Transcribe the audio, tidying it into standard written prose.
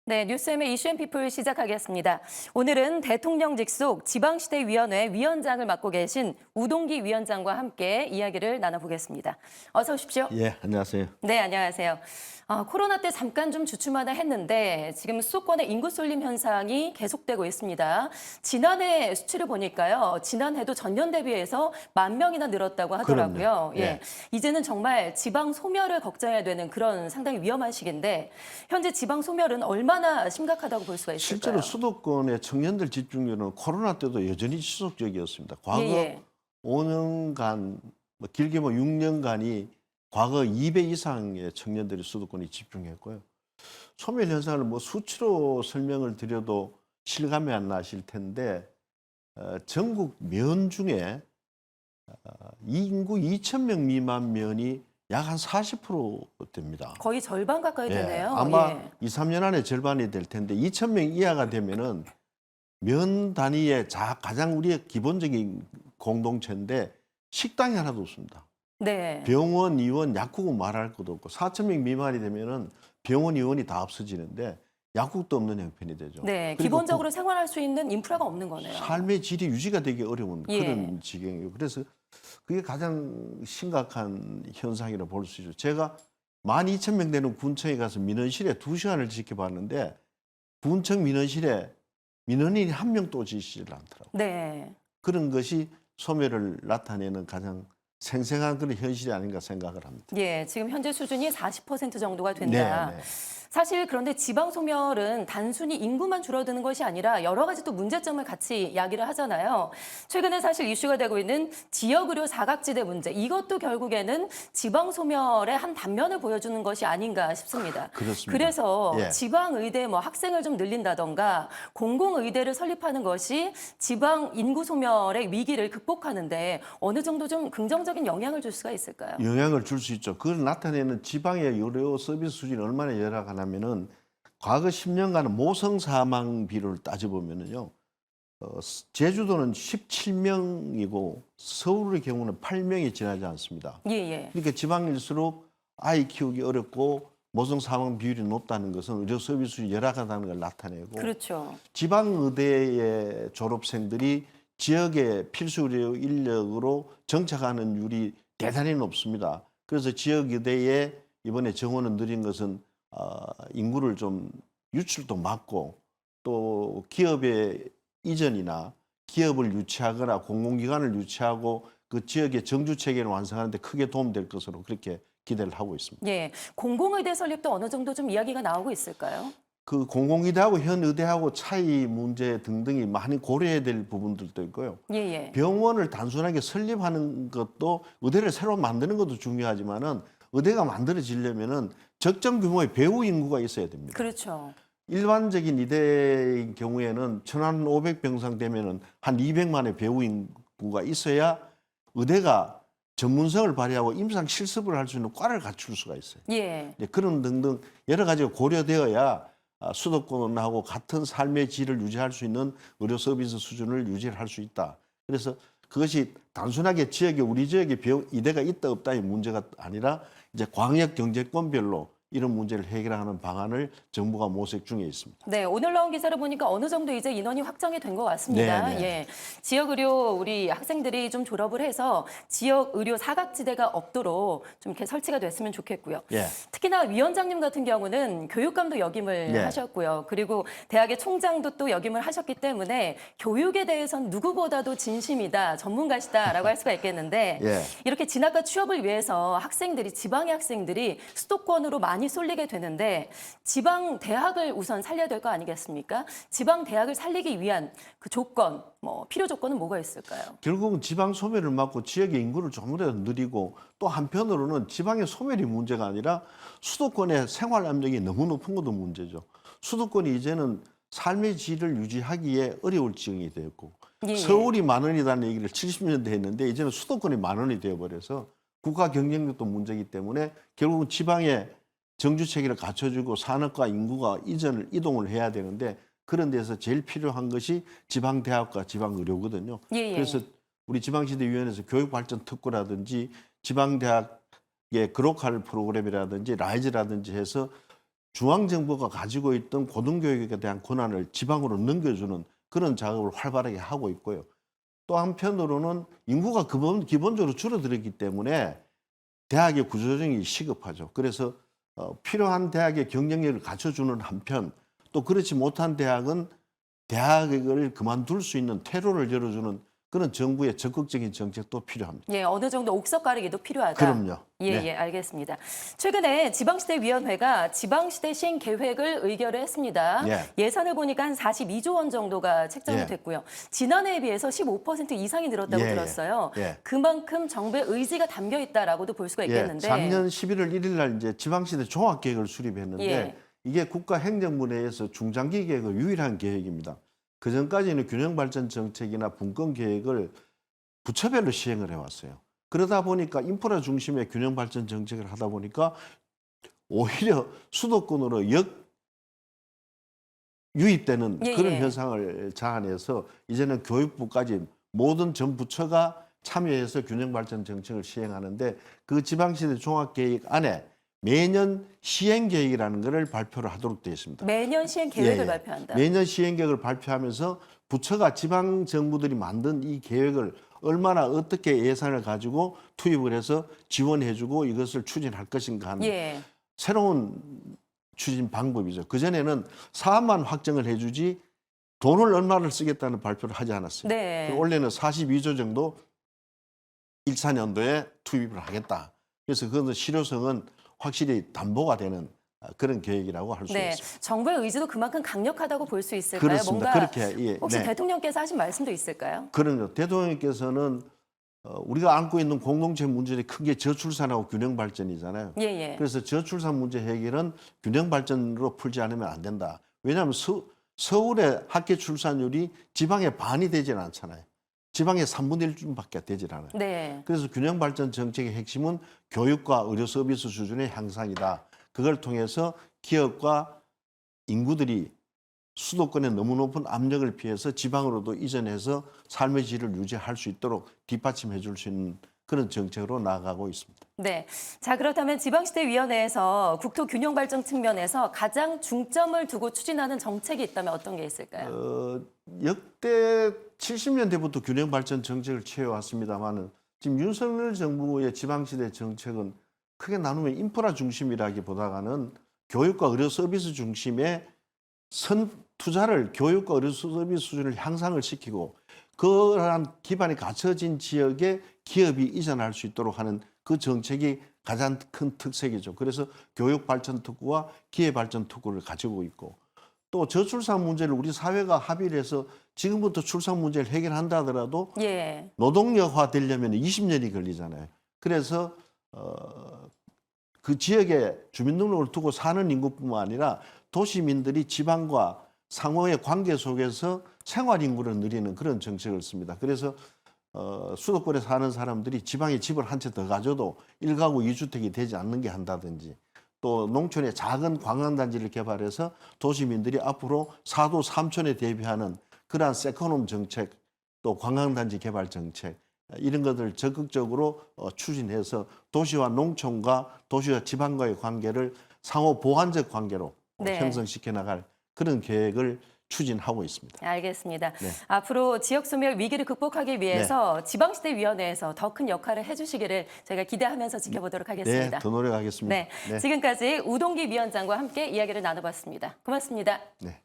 네, 뉴스엠의 이슈앤피플 시작하겠습니다. 오늘은 대통령 직속 지방시대위원회 위원장을 맡고 계신 우동기 위원장과 함께 이야기를 나눠보겠습니다. 어서 오십시오. 예, 안녕하세요. 네, 안녕하세요. 코로나 때 잠깐 좀 주춤하다 했는데 지금 수도권의 인구 쏠림 현상이 계속되고 있습니다. 지난해 수치를 보니까요. 지난해도 전년 대비해서 10,000명이나 늘었다고 하더라고요. 그럼요. 예. 예, 이제는 정말 지방 소멸을 걱정해야 되는 그런 상당히 위험한 시기인데 현재 지방 소멸은 얼마나 심각하다고 볼 수가 있을까요? 실제로 수도권의 청년들 집중률은 코로나 때도 여전히 지속적이었습니다. 과거 예. 5년간, 길게 6년간이 과거 2배 이상의 청년들이 수도권에 집중했고요. 소멸 현상을 수치로 설명을 드려도 실감이 안 나실 텐데 전국 면 중에 인구 2,000명 미만 면이 약 한 40% 됩니다. 거의 절반 가까이 되네요. 아마 예. 2, 3년 안에 절반이 될 텐데 2,000명 이하가 되면은 면 단위의 가장 우리의 기본적인 공동체인데 식당이 하나도 없습니다. 네. 병원, 의원, 약국은 말할 것도 없고 4,000명 미만이 되면은 병원, 의원이 다 없어지는데 약국도 없는 형편이 되죠. 네, 그리고 기본적으로 생활할 수 있는 인프라가 없는 거네요. 삶의 질이 유지가 되기 어려운 예. 그런 지경이에요. 그래서 그게 가장 심각한 현상이라고 볼 수 있죠. 제가 12,000명 되는 군청에 가서 민원실에 2시간을 지켜봤는데 군청 민원실에 민원인이 한 명도 오시질 않더라고요. 네. 그런 것이 소멸을 나타내는 가장 생생한 그런 현실이 아닌가 생각을 합니다. 예, 지금 현재 수준이 40% 정도가 된다. 네. 사실 그런데 지방 소멸은 단순히 인구만 줄어드는 것이 아니라 여러 가지 또 문제점을 같이 이야기를 하잖아요. 최근에 사실 이슈가 되고 있는 지역 의료 사각지대 문제, 이것도 결국에는 지방 소멸의 한 단면을 보여주는 것이 아닌가 싶습니다. 그렇습니다. 그래서 예. 지방 의대 학생을 좀 늘린다던가 공공 의대를 설립하는 것이 지방 인구 소멸의 위기를 극복하는데 어느 정도 좀 긍정적인 영향을 줄 수가 있을까요? 영향을 줄 수 있죠. 그걸 나타내는 지방의 의료 서비스 수준이 얼마나 열악하냐면은 과거 10년간의 모성 사망 비율을 따져보면은요, 제주도는 17명이고 서울의 경우는 8명이 지나지 않습니다. 예, 예. 그러니까 지방일수록 아이 키우기 어렵고 모성 사망 비율이 높다는 것은 의료 서비스 수준이 열악하다는 걸 나타내고 그렇죠. 지방의대의 졸업생들이 지역의 필수 의료 인력으로 정착하는 율이 대단히 높습니다. 그래서 지역의대에 이번에 정원을 늘린 것은 인구를 좀 유출도 막고 또 기업의 이전이나 기업을 유치하거나 공공기관을 유치하고 그 지역의 정주 체계를 완성하는 데 크게 도움될 것으로 그렇게 기대를 하고 있습니다. 예, 공공의대 설립도 어느 정도 좀 이야기가 나오고 있을까요? 그 공공의대하고 현의대하고 차이 문제 등등이 많이 고려해야 될 부분들도 있고요. 예, 예. 병원을 단순하게 설립하는 것도 의대를 새로 만드는 것도 중요하지만은 의대가 만들어지려면은 적정 규모의 배후 인구가 있어야 됩니다. 그렇죠. 일반적인 의대의 경우에는 1,500병상 되면은 한 200만의 배후 인구가 있어야 의대가 전문성을 발휘하고 임상 실습을 할 수 있는 과를 갖출 수가 있어요. 예. 이제 그런 등등 여러 가지가 고려되어야 수도권하고 같은 삶의 질을 유지할 수 있는 의료 서비스 수준을 유지할 수 있다. 그래서 그것이 단순하게 우리 지역에 의대가 있다 없다의 문제가 아니라 이제 광역 경제권별로 이런 문제를 해결하는 방안을 정부가 모색 중에 있습니다. 네, 오늘 나온 기사를 보니까 어느 정도 이제 인원이 확정이 된 것 같습니다. 네, 네. 예, 지역 의료 우리 학생들이 좀 졸업을 해서 지역 의료 사각지대가 없도록 좀 이렇게 설치가 됐으면 좋겠고요. 예. 특히나 위원장님 같은 경우는 교육감도 역임을 네. 하셨고요. 그리고 대학의 총장도 또 역임을 하셨기 때문에 교육에 대해서는 누구보다도 진심이다, 전문가시다라고 할 수가 있겠는데 예. 이렇게 진학과 취업을 위해서 학생들이 지방의 학생들이 수도권으로 많이 쏠리게 되는데 지방 대학을 우선 살려야 될 거 아니겠습니까? 지방 대학을 살리기 위한 그 조건, 필요 조건은 뭐가 있을까요? 결국은 지방 소멸을 막고 지역의 인구를 조금이라도 늘리고 또 한편으로는 지방의 소멸이 문제가 아니라 수도권의 생활 압력이 너무 높은 것도 문제죠. 수도권이 이제는 삶의 질을 유지하기에 어려울 지경이 되었고 예, 예. 서울이 10,000원이라는 얘기를 70년대 했는데 이제는 수도권이 10,000원이 되어버려서 국가 경쟁력도 문제이기 때문에 결국은 지방의 정주 체계를 갖춰주고 산업과 인구가 이동을 해야 되는데 그런 데서 제일 필요한 것이 지방대학과 지방의료거든요. 예, 예. 그래서 우리 지방시대위원회에서 교육발전 특구라든지 지방대학의 그로컬 프로그램이라든지 라이즈라든지 해서 중앙정부가 가지고 있던 고등교육에 대한 권한을 지방으로 넘겨주는 그런 작업을 활발하게 하고 있고요. 또 한편으로는 인구가 기본적으로 줄어들었기 때문에 대학의 구조조정이 시급하죠. 그래서 필요한 대학의 경쟁력을 갖춰주는 한편 또 그렇지 못한 대학은 대학을 그만둘 수 있는 퇴로를 열어주는 그런 정부의 적극적인 정책도 필요합니다. 예, 어느 정도 옥석 가리기도 필요하다. 그럼요. 예, 네. 예, 알겠습니다. 최근에 지방시대위원회가 지방시대 시행 계획을 의결을 했습니다. 예. 예산을 보니까 한 42조 원 정도가 책정이 예. 됐고요. 지난해에 비해서 15% 이상이 늘었다고 예, 예. 들었어요. 예. 그만큼 정부의 의지가 담겨 있다라고도 볼 수가 예, 있겠는데. 작년 11월 1일 날 이제 지방시대 종합계획을 수립했는데 예. 이게 국가행정부 내에서 중장기 계획의 유일한 계획입니다. 그 전까지는 균형발전 정책이나 분권 계획을 부처별로 시행을 해왔어요. 그러다 보니까 인프라 중심의 균형발전 정책을 하다 보니까 오히려 수도권으로 유입되는 예, 그런 예. 현상을 자아내서 이제는 교육부까지 모든 전 부처가 참여해서 균형발전 정책을 시행하는데 그 지방시대 종합계획 안에 매년 시행계획이라는 것을 발표를 하도록 되어 있습니다. 매년 시행 계획을 예, 예. 발표한다. 매년 시행계획을 발표하면서 부처가 지방 정부들이 만든 이 계획을 얼마나 어떻게 예산을 가지고 투입을 해서 지원해주고 이것을 추진할 것인가 하는 예. 새로운 추진 방법이죠. 그전에는 사업만 확정을 해주지 돈을 얼마를 쓰겠다는 발표를 하지 않았어요. 네. 원래는 42조 정도 1차년도에 투입을 하겠다. 그래서 그것은 실효성은 확실히 담보가 되는 그런 계획이라고 할 수 네, 있습니다. 정부의 의지도 그만큼 강력하다고 볼 수 있을까요? 그렇습니다. 뭔가 그렇게 예, 혹시 네. 대통령께서 하신 말씀도 있을까요? 그럼요. 대통령께서는 우리가 안고 있는 공동체 문제의 큰 게 저출산하고 균형 발전이잖아요. 예, 예. 그래서 저출산 문제 해결은 균형 발전으로 풀지 않으면 안 된다. 왜냐하면 서울의 학교 출산율이 지방의 반이 되질 않잖아요. 지방의 3분의 1쯤밖에 되질 않아요. 네. 그래서 균형 발전 정책의 핵심은 교육과 의료 서비스 수준의 향상이다. 그걸 통해서 기업과 인구들이 수도권의 너무 높은 압력을 피해서 지방으로도 이전해서 삶의 질을 유지할 수 있도록 뒷받침해 줄 수 있는 그런 정책으로 나아가고 있습니다. 네. 자, 그렇다면 지방시대위원회에서 국토균형발전 측면에서 가장 중점을 두고 추진하는 정책이 있다면 어떤 게 있을까요? 역대 70년대부터 균형 발전 정책을 취해왔습니다만은 지금 윤석열 정부의 지방시대 정책은 크게 나누면 인프라 중심이라기보다는 교육과 의료 서비스 중심의 투자를 교육과 의료 서비스 수준을 향상을 시키고 그러한 기반이 갖춰진 지역에 기업이 이전할 수 있도록 하는 그 정책이 가장 큰 특색이죠. 그래서 교육 발전 특구와 기회 발전 특구를 가지고 있고 또 저출산 문제를 우리 사회가 합의를 해서 지금부터 출산 문제를 해결한다 하더라도 예. 노동력화 되려면 20년이 걸리잖아요. 그래서 그 지역에 주민등록을 두고 사는 인구뿐만 아니라 도시민들이 지방과 상호의 관계 속에서 생활 인구를 늘리는 그런 정책을 씁니다. 그래서 수도권에 사는 사람들이 지방에 집을 한 채 더 가져도 1가구 2주택이 되지 않는 게 한다든지 또 농촌에 작은 관광단지를 개발해서 도시민들이 앞으로 4도 3촌에 대비하는 그러한 세컨홈 정책 또 관광단지 개발 정책 이런 것들을 적극적으로 추진해서 도시와 농촌과 도시와 지방과의 관계를 상호 보완적 관계로 네. 형성시켜 나갈 그런 계획을 추진하고 있습니다. 알겠습니다. 네. 앞으로 지역 소멸 위기를 극복하기 위해서 지방시대위원회에서 더 큰 역할을 해주시기를 저희가 기대하면서 지켜보도록 하겠습니다. 네, 더 노력하겠습니다. 네, 지금까지 우동기 위원장과 함께 이야기를 나눠봤습니다. 고맙습니다. 네.